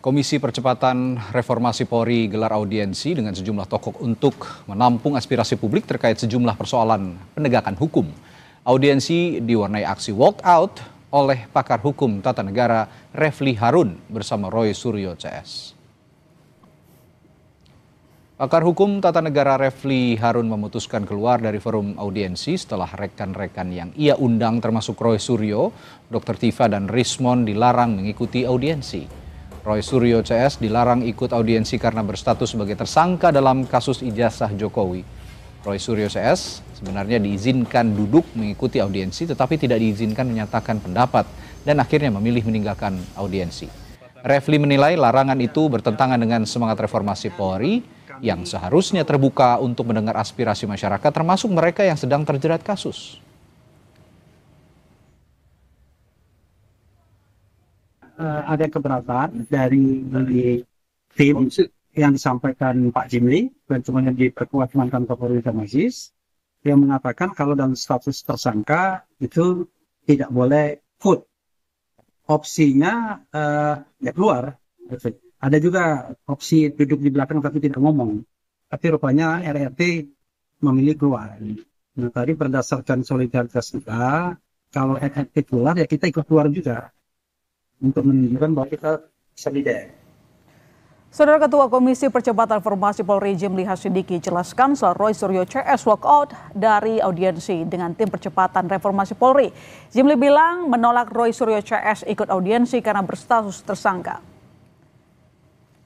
Komisi Percepatan Reformasi Polri gelar audiensi dengan sejumlah tokoh untuk menampung aspirasi publik terkait sejumlah persoalan penegakan hukum. Audiensi diwarnai aksi walkout oleh pakar hukum tata negara Refli Harun bersama Roy Suryo CS. Pakar hukum tata negara Refli Harun memutuskan keluar dari forum audiensi setelah rekan-rekan yang ia undang termasuk Roy Suryo, Dr. Tifa dan Rismon dilarang mengikuti audiensi. Roy Suryo CS dilarang ikut audiensi karena berstatus sebagai tersangka dalam kasus ijazah Jokowi. Roy Suryo CS sebenarnya diizinkan duduk mengikuti audiensi tetapi tidak diizinkan menyatakan pendapat dan akhirnya memilih meninggalkan audiensi. Refli menilai larangan itu bertentangan dengan semangat reformasi Polri yang seharusnya terbuka untuk mendengar aspirasi masyarakat termasuk mereka yang sedang terjerat kasus. Ada keberatan dari tim yang disampaikan Pak Jimli dan kemudian diperkuat mantan Kapolri Tamazis yang mengatakan kalau dalam status tersangka itu tidak boleh vote. Opsinya ya keluar. Ada juga opsi duduk di belakang tapi tidak ngomong. Tapi rupanya RRT memilih keluar. Nah tadi berdasarkan solidaritas kita, kalau RRT keluar ya kita ikut keluar juga. Untuk menunjukkan bahwa kita bisa leader. Saudara Ketua Komisi Percepatan Reformasi Polri Jimli Hasidiki jelaskan soal Roy Suryo CS walkout dari audiensi dengan tim percepatan reformasi Polri. Jimli bilang menolak Roy Suryo CS ikut audiensi karena berstatus tersangka.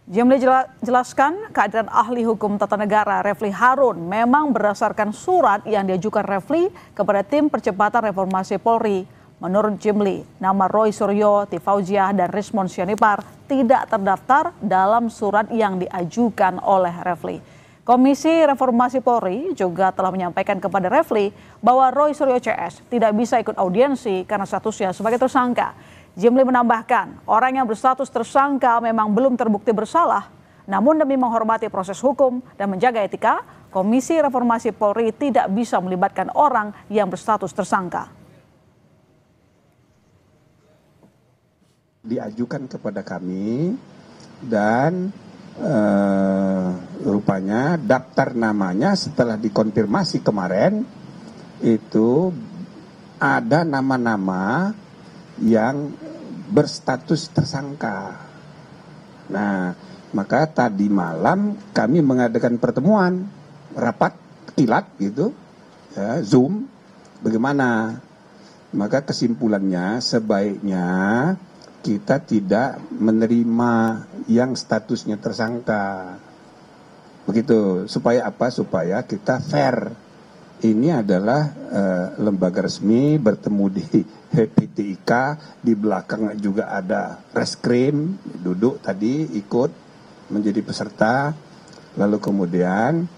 Jimli jelaskan kehadiran ahli hukum tata negara Refli Harun memang berdasarkan surat yang diajukan Refli kepada tim percepatan reformasi Polri. Menurut Jimli, nama Roy Suryo, Tifauziah, dan Rismon Sianipar tidak terdaftar dalam surat yang diajukan oleh Refli. Komisi Reformasi Polri juga telah menyampaikan kepada Refli bahwa Roy Suryo CS tidak bisa ikut audiensi karena statusnya sebagai tersangka. Jimli menambahkan, orang yang berstatus tersangka memang belum terbukti bersalah, namun demi menghormati proses hukum dan menjaga etika, Komisi Reformasi Polri tidak bisa melibatkan orang yang berstatus tersangka. Diajukan kepada kami dan rupanya daftar namanya setelah dikonfirmasi kemarin itu ada nama-nama yang berstatus tersangka. Nah, maka tadi malam kami mengadakan pertemuan rapat kilat gitu, ya, Zoom. Bagaimana? Maka kesimpulannya sebaiknya kita tidak menerima yang statusnya tersangka. Begitu. Supaya apa? Supaya kita fair. Ini adalah lembaga resmi bertemu di PTIK. Di belakang juga ada reskrim. Duduk tadi ikut menjadi peserta. Lalu kemudian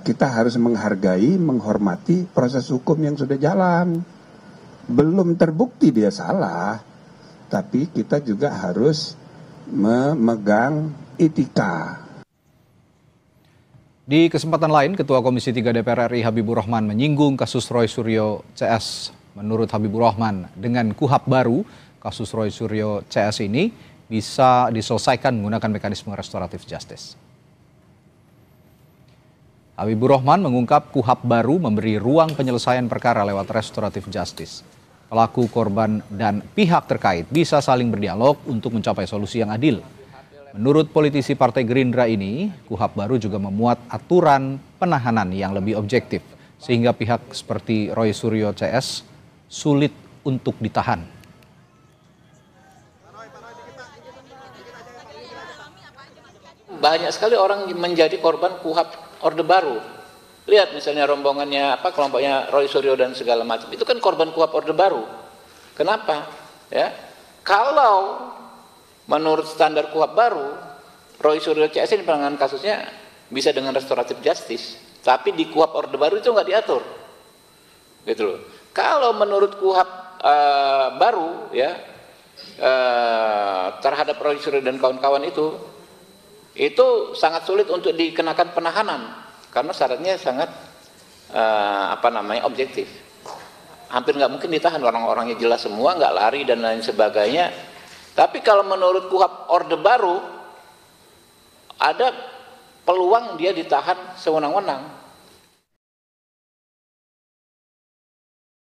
kita harus menghargai, menghormati proses hukum yang sudah jalan. Belum terbukti dia salah. Tapi kita juga harus memegang etika. Di kesempatan lain, Ketua Komisi 3 DPR RI Habibur Rahman menyinggung kasus Roy Suryo CS. Menurut Habibur Rahman, dengan KUHP baru, kasus Roy Suryo CS ini bisa diselesaikan menggunakan mekanisme restoratif justice. Habibur Rahman mengungkap KUHP baru memberi ruang penyelesaian perkara lewat restoratif justice. Pelaku, korban, dan pihak terkait bisa saling berdialog untuk mencapai solusi yang adil. Menurut politisi Partai Gerindra ini, KUHP baru juga memuat aturan penahanan yang lebih objektif, sehingga pihak seperti Roy Suryo CS sulit untuk ditahan. Banyak sekali orang menjadi korban KUHP Orde Baru. Lihat misalnya rombongannya kelompoknya Roy Suryo dan segala macam. Itu kan korban KUHP Orde Baru. Kenapa? Ya. Kalau menurut standar KUHP baru, Roy Suryo CS ini penanganan kasusnya bisa dengan restoratif justice. Tapi di KUHP Orde Baru itu nggak diatur. Gitu loh. Kalau menurut KUHP baru ya terhadap Roy Suryo dan kawan-kawan itu sangat sulit untuk dikenakan penahanan. Karena syaratnya sangat objektif. Hampir nggak mungkin ditahan, orang-orangnya jelas semua, nggak lari dan lain sebagainya. Tapi kalau menurut KUHP Orde Baru, ada peluang dia ditahan sewenang-wenang.